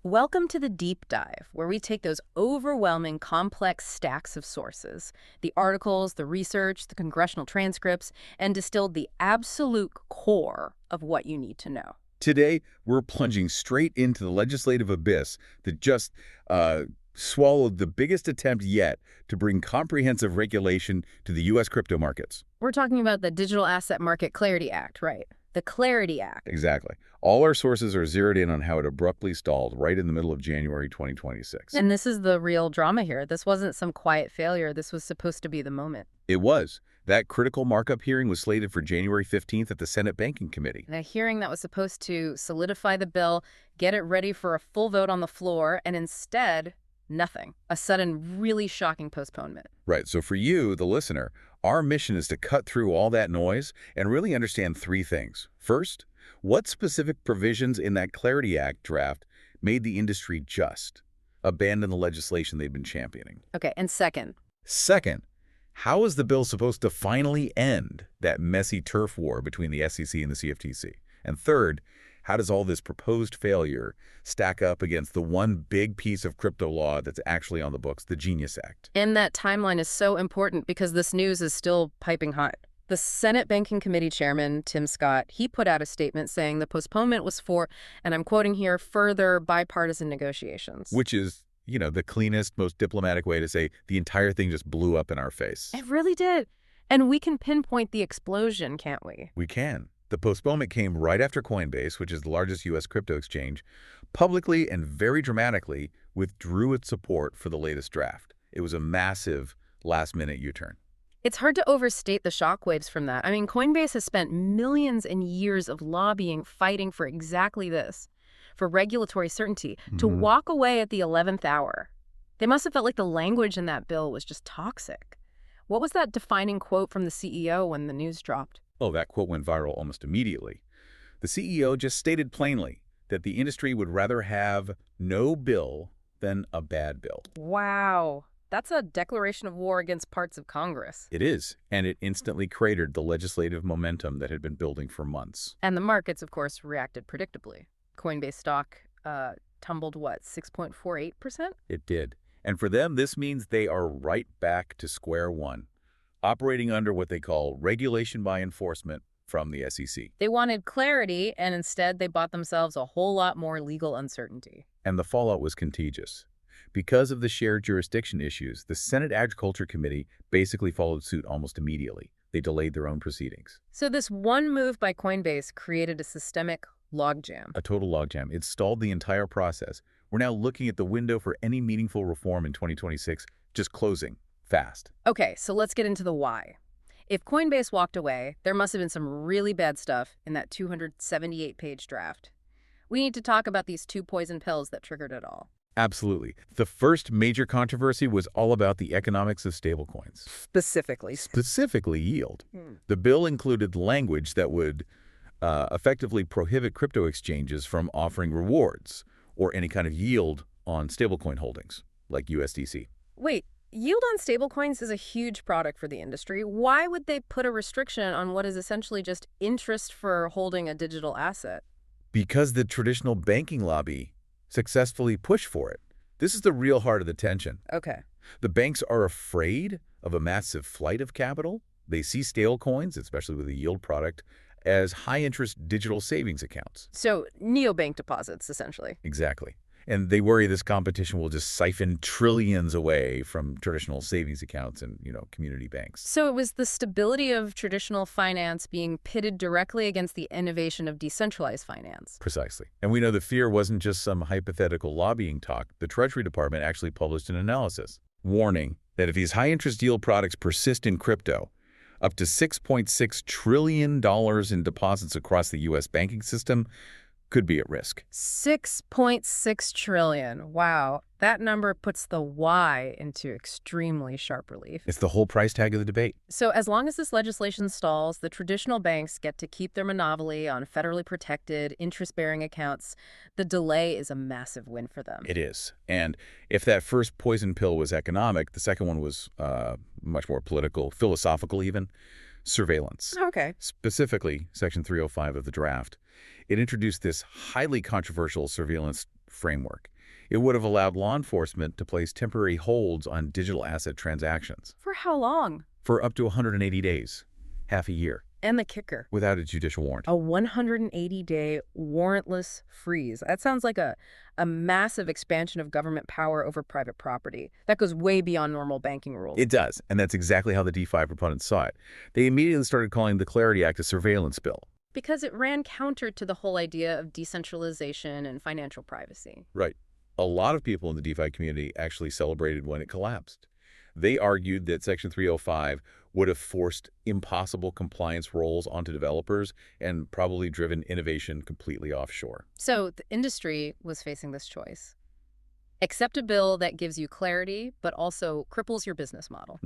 Welcome to the deep dive, where we take those overwhelming, complex stacks of sources, the articles, the research, the congressional transcripts, and distill the absolute core of what you need to know. Today, we're plunging straight into the legislative abyss that just swallowed the biggest attempt yet to bring comprehensive regulation to the U.S. crypto markets. We're talking about the Digital Asset Market Clarity Act, right? The Clarity Act. Exactly. All our sources are zeroed in on how it abruptly stalled right in the middle of January 2026. And this is the real drama here. This wasn't some quiet failure. This was supposed to be the moment. It was. That critical markup hearing was slated for January 15th at the Senate Banking Committee. A hearing that was supposed to solidify the bill, get it ready for a full vote on the floor, and instead, nothing. A sudden, really shocking postponement. Right. So for you, the listener, our mission is to cut through all that noise and really understand three things. First, what specific provisions in that Clarity Act draft made the industry just abandon the legislation they've been championing? Okay, and second, How is the bill supposed to finally end that messy turf war between the SEC and the CFTC? And third, how does all this proposed failure stack up against the one big piece of crypto law that's actually on the books, the Genius Act? and that timeline is so important because this news is still piping hot. The Senate Banking Committee Chairman, Tim Scott, he put out a statement saying the postponement was for, and I'm quoting here, further bipartisan negotiations. Which is, the cleanest, most diplomatic way to say the entire thing just blew up in our face. It really did. And we can pinpoint the explosion, can't we? We can. The postponement came right after Coinbase, which is the largest U.S. crypto exchange, publicly and very dramatically withdrew its support for the latest draft. It was a massive last-minute U-turn. It's hard to overstate the shockwaves from that. I mean, Coinbase has spent millions and years of lobbying, fighting for exactly this, for regulatory certainty, to walk away at the 11th hour. They must have felt like the language in that bill was just toxic. What was that defining quote from the CEO when the news dropped? Oh, that quote went viral almost immediately. The CEO just stated plainly that the industry would rather have no bill than a bad bill. Wow. That's a declaration of war against parts of Congress. It is, and it instantly cratered the legislative momentum that had been building for months. And the markets, of course, reacted predictably. Coinbase stock tumbled, what, 6.48%? It did. And for them, this means they are right back to square one, operating under what they call regulation by enforcement from the SEC. They wanted clarity, and instead they bought themselves a whole lot more legal uncertainty. And the fallout was contagious. Because of the shared jurisdiction issues, the Senate Agriculture Committee basically followed suit almost immediately. They delayed their own proceedings. So this one move by Coinbase created a systemic logjam. A total logjam. It stalled the entire process. We're now looking at the window for any meaningful reform in 2026 just closing fast. Okay, so let's get into the why. If Coinbase walked away, there must have been some really bad stuff in that 278-page draft. We need to talk about these two poison pills that triggered it all. Absolutely. The first major controversy was all about the economics of stablecoins. Specifically yield. The bill included language that would effectively prohibit crypto exchanges from offering rewards or any kind of yield on stablecoin holdings, like USDC. Wait, yield on stablecoins is a huge product for the industry. Why would they put a restriction on what is essentially just interest for holding a digital asset? Because the traditional banking lobby successfully pushed for it. This is the real heart of the tension. Okay. The banks are afraid of a massive flight of capital. They see stablecoins, especially with a yield product, as high-interest digital savings accounts. So neobank deposits, essentially. Exactly. And they worry this competition will just siphon trillions away from traditional savings accounts and, community banks. So it was the stability of traditional finance being pitted directly against the innovation of decentralized finance. Precisely. And we know the fear wasn't just some hypothetical lobbying talk. The Treasury Department actually published an analysis warning that if these high-interest yield products persist in crypto, up to $6.6 trillion in deposits across the U.S. banking system could be at risk. 6.6 trillion. Wow. That number puts the why into extremely sharp relief. It's the whole price tag of the debate. So as long as this legislation stalls, the traditional banks get to keep their monopoly on federally protected, interest-bearing accounts. The delay is a massive win for them. It is. And if that first poison pill was economic, the second one was much more political, philosophical even, surveillance. Okay. Specifically, Section 305 of the draft. It introduced this highly controversial surveillance framework. It would have allowed law enforcement to place temporary holds on digital asset transactions For how long? for up to 180 days, half a year, And the kicker, without a judicial warrant. a 180-day warrantless freeze. That sounds like a massive expansion of government power over private property. That goes way beyond normal banking rules. It does, and that's exactly how the DeFi proponents saw it. They immediately started calling the Clarity Act a surveillance bill. Because it ran counter to the whole idea of decentralization and financial privacy. Right. A lot of people in the DeFi community actually celebrated when it collapsed. They argued that Section 305 would have forced impossible compliance roles onto developers and probably driven innovation completely offshore. So the industry was facing this choice. Accept a bill that gives you clarity, but also cripples your business model.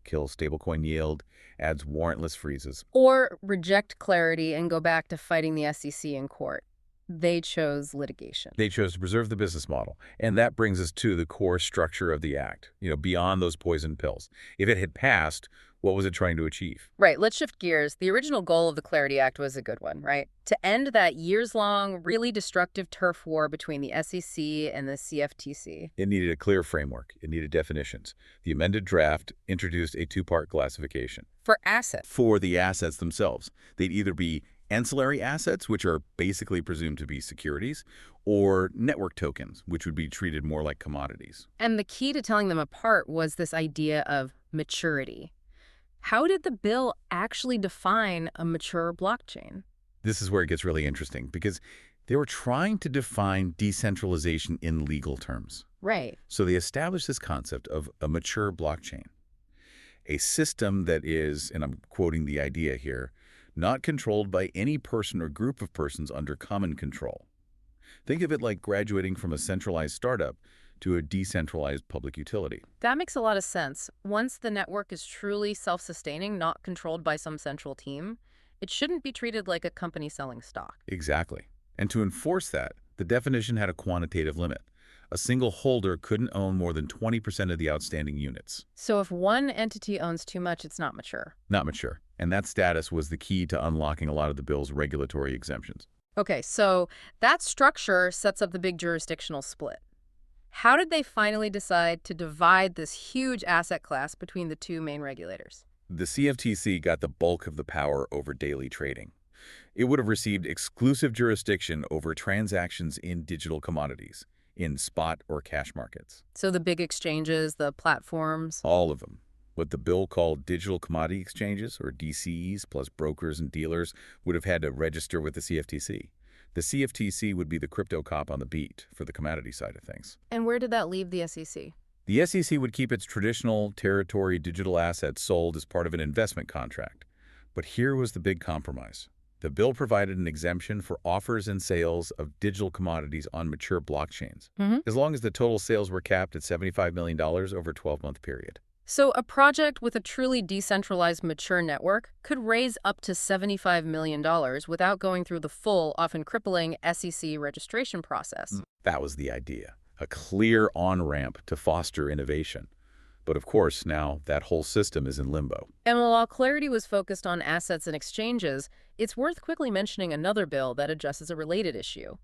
Kills stablecoin yield, adds warrantless freezes. Or reject clarity and go back to fighting the SEC in court. They chose litigation. They chose to preserve the business model. And that brings us to the core structure of the act, beyond those poison pills. If it had passed, what was it trying to achieve? Right, let's shift gears. The original goal of the Clarity Act was a good one, right? To end that years-long, really destructive turf war between the SEC and the CFTC. It needed a clear framework. It needed definitions. The amended draft introduced a two-part classification. For assets. For the assets themselves. They'd either be ancillary assets, which are basically presumed to be securities, or network tokens, which would be treated more like commodities. And the key to telling them apart was this idea of maturity. How did the bill actually define a mature blockchain? This is where it gets really interesting, because they were trying to define decentralization in legal terms. Right. So they established this concept of a mature blockchain, a system that is, and I'm quoting the idea here, not controlled by any person or group of persons under common control. Think of it like graduating from a centralized startup to a decentralized public utility. That makes a lot of sense. Once the network is truly self-sustaining, not controlled by some central team, it shouldn't be treated like a company selling stock. Exactly. And to enforce that, the definition had a quantitative limit. A single holder couldn't own more than 20% of the outstanding units. So if one entity owns too much, it's not mature. Not mature. And that status was the key to unlocking a lot of the bill's regulatory exemptions. Okay, so that structure sets up the big jurisdictional split. How did they finally decide to divide this huge asset class between the two main regulators? The CFTC got the bulk of the power over daily trading. It would have received exclusive jurisdiction over transactions in digital commodities, in spot or cash markets. So the big exchanges, the platforms? All of them. What the bill called digital commodity exchanges, or DCEs, plus brokers and dealers, would have had to register with the CFTC. The CFTC would be the crypto cop on the beat for the commodity side of things. And where did that leave the SEC? The SEC would keep its traditional territory digital assets sold as part of an investment contract. But here was the big compromise. The bill provided an exemption for offers and sales of digital commodities on mature blockchains, as long as the total sales were capped at $75 million over a 12-month period. So a project with a truly decentralized mature network could raise up to $75 million without going through the full, often crippling SEC registration process. That was the idea, a clear on-ramp to foster innovation. But of course, now that whole system is in limbo. And while Clarity was focused on assets and exchanges, it's worth quickly mentioning another bill that addresses a related issue: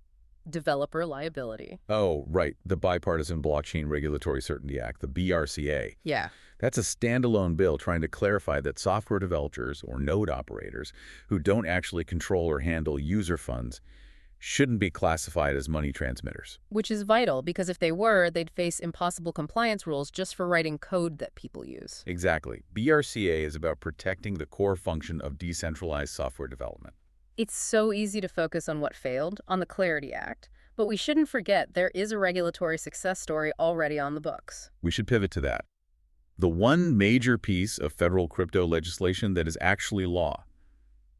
developer liability. Oh, right. The Bipartisan Blockchain Regulatory Certainty Act, the BRCA. Yeah. That's a standalone bill trying to clarify that software developers or node operators who don't actually control or handle user funds shouldn't be classified as money transmitters. Which is vital, because if they were, they'd face impossible compliance rules just for writing code that people use. Exactly. BRCA is about protecting the core function of decentralized software development. It's so easy to focus on what failed, on the Clarity Act, but we shouldn't forget there is a regulatory success story already on the books. We should pivot to that. The one major piece of federal crypto legislation that is actually law,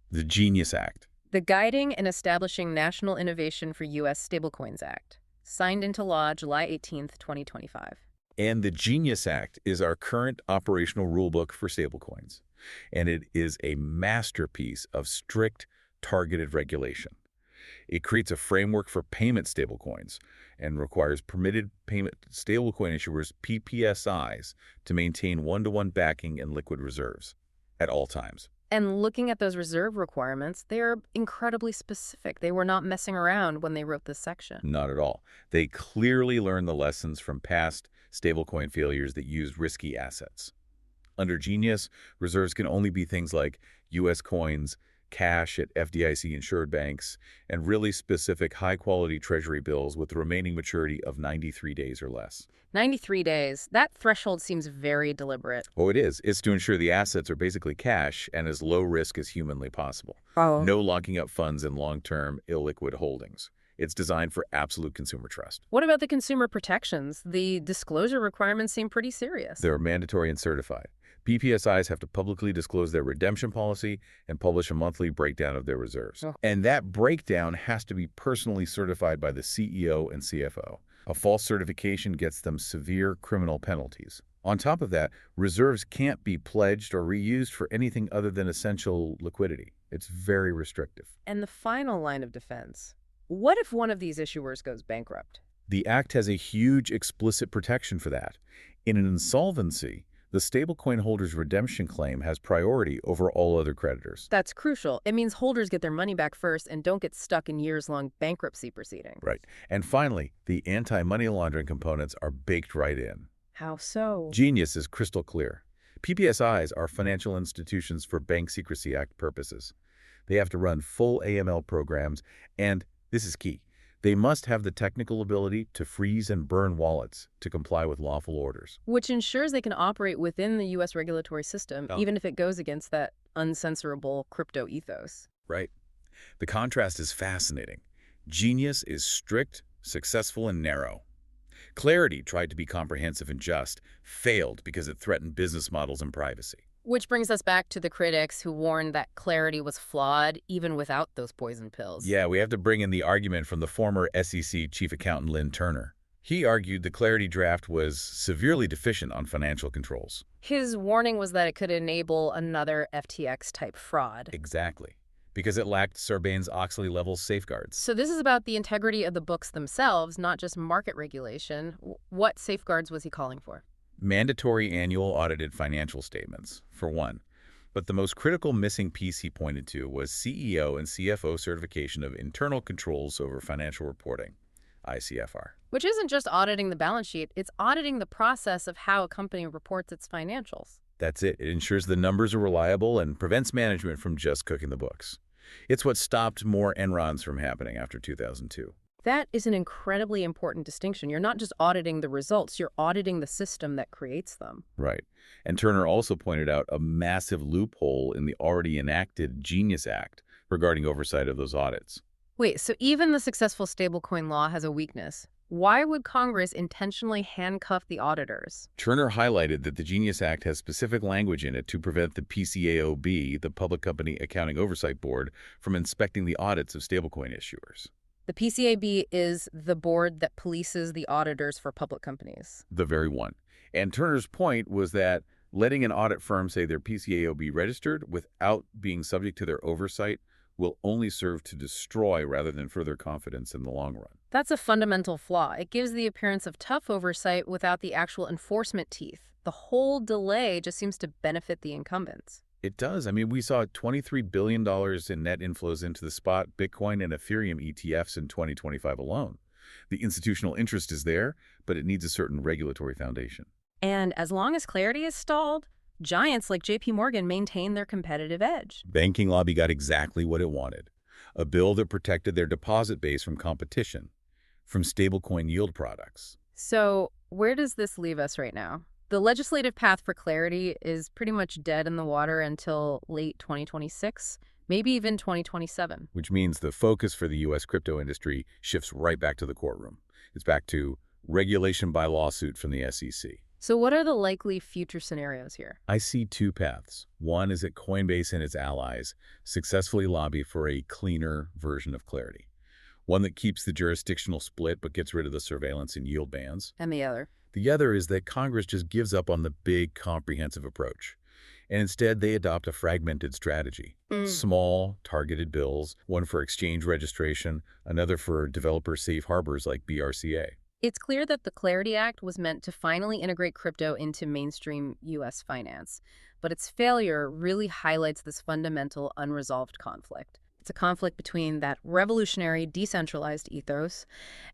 the Genius Act. The Guiding and Establishing National Innovation for U.S. Stablecoins Act, signed into law July 18, 2025. And the Genius Act is our current operational rulebook for stablecoins. And it is a masterpiece of strict, targeted regulation. It creates a framework for payment stablecoins and requires permitted payment stablecoin issuers, PPSIs, to maintain one-to-one backing and liquid reserves at all times. And looking at those reserve requirements, they are incredibly specific. They were not messing around when they wrote this section. Not at all. They clearly learned the lessons from past stablecoin failures that used risky assets. Under Genius, reserves can only be things like U.S. coins, cash at FDIC-insured banks, and really specific high-quality treasury bills with the remaining maturity of 93 days or less. 93 days. That threshold seems very deliberate. Oh, it is. It's to ensure the assets are basically cash and as low risk as humanly possible. Oh. No locking up funds in long-term, illiquid holdings. It's designed for absolute consumer trust. What about the consumer protections? The disclosure requirements seem pretty serious. They're mandatory and certified. PPSIs have to publicly disclose their redemption policy and publish a monthly breakdown of their reserves. Oh. And that breakdown has to be personally certified by the CEO and CFO. A false certification gets them severe criminal penalties. On top of that, reserves can't be pledged or reused for anything other than essential liquidity. It's very restrictive. And the final line of defense. What if one of these issuers goes bankrupt? The Act has a huge explicit protection for that. In an insolvency, the stablecoin holder's redemption claim has priority over all other creditors. That's crucial. It means holders get their money back first and don't get stuck in years-long bankruptcy proceedings. Right. And finally, the anti-money laundering components are baked right in. How so? Genius is crystal clear. PPSIs are financial institutions for Bank Secrecy Act purposes. They have to run full AML programs, and this is key. They must have the technical ability to freeze and burn wallets to comply with lawful orders. Which ensures they can operate within the U.S. regulatory system, even if it goes against that uncensorable crypto ethos. Right. The contrast is fascinating. Genius is strict, successful, and narrow. Clarity tried to be comprehensive and just, failed because it threatened business models and privacy. Which brings us back to the critics who warned that Clarity was flawed even without those poison pills. Yeah, we have to bring in the argument from the former SEC Chief Accountant Lynn Turner. He argued the Clarity draft was severely deficient on financial controls. His warning was that it could enable another FTX-type fraud. Exactly, because it lacked Sarbanes-Oxley-level safeguards. So this is about the integrity of the books themselves, not just market regulation. What safeguards was he calling for? Mandatory annual audited financial statements, for one. But the most critical missing piece he pointed to was CEO and CFO certification of internal controls over financial reporting, ICFR. Which isn't just auditing the balance sheet, it's auditing the process of how a company reports its financials. That's it. It ensures the numbers are reliable and prevents management from just cooking the books. It's what stopped more Enrons from happening after 2002. That is an incredibly important distinction. You're not just auditing the results, you're auditing the system that creates them. Right. And Turner also pointed out a massive loophole in the already enacted Genius Act regarding oversight of those audits. Wait, so even the successful stablecoin law has a weakness. Why would Congress intentionally handcuff the auditors? Turner highlighted that the Genius Act has specific language in it to prevent the PCAOB, the Public Company Accounting Oversight Board, from inspecting the audits of stablecoin issuers. The PCAB is the board that polices the auditors for public companies. The very one. And Turner's point was that letting an audit firm say they're PCAOB registered without being subject to their oversight will only serve to destroy rather than further confidence in the long run. That's a fundamental flaw. It gives the appearance of tough oversight without the actual enforcement teeth. The whole delay just seems to benefit the incumbents. It does. I mean, we saw $23 billion in net inflows into the spot Bitcoin and Ethereum ETFs in 2025 alone. The institutional interest is there, but it needs a certain regulatory foundation. And as long as Clarity is stalled, giants like JP Morgan maintain their competitive edge. Banking lobby got exactly what it wanted. A bill that protected their deposit base from competition, from stablecoin yield products. So where does this leave us right now? The legislative path for Clarity is pretty much dead in the water until late 2026, maybe even 2027. Which means the focus for the U.S. crypto industry shifts right back to the courtroom. It's back to regulation by lawsuit from the SEC. So what are the likely future scenarios here? I see two paths. One is that Coinbase and its allies successfully lobby for a cleaner version of Clarity. One that keeps the jurisdictional split but gets rid of the surveillance and yield bans. And the other? The other is that Congress just gives up on the big, comprehensive approach. And instead, they adopt a fragmented strategy. Small, targeted bills, one for exchange registration, another for developer safe harbors like BRCA. It's clear that the Clarity Act was meant to finally integrate crypto into mainstream U.S. finance, but its failure really highlights this fundamental unresolved conflict. It's a conflict between that revolutionary, decentralized ethos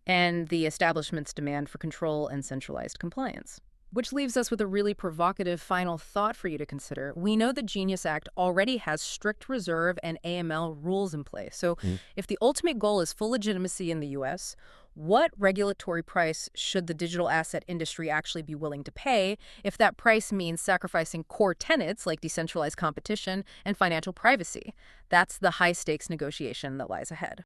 and the establishment's demand for control and centralized compliance. Which leaves us with a really provocative final thought for you to consider. We know the Genius Act already has strict reserve and AML rules in place. So if the ultimate goal is full legitimacy in the U.S., what regulatory price should the digital asset industry actually be willing to pay if that price means sacrificing core tenets like decentralized competition and financial privacy? That's the high-stakes negotiation that lies ahead.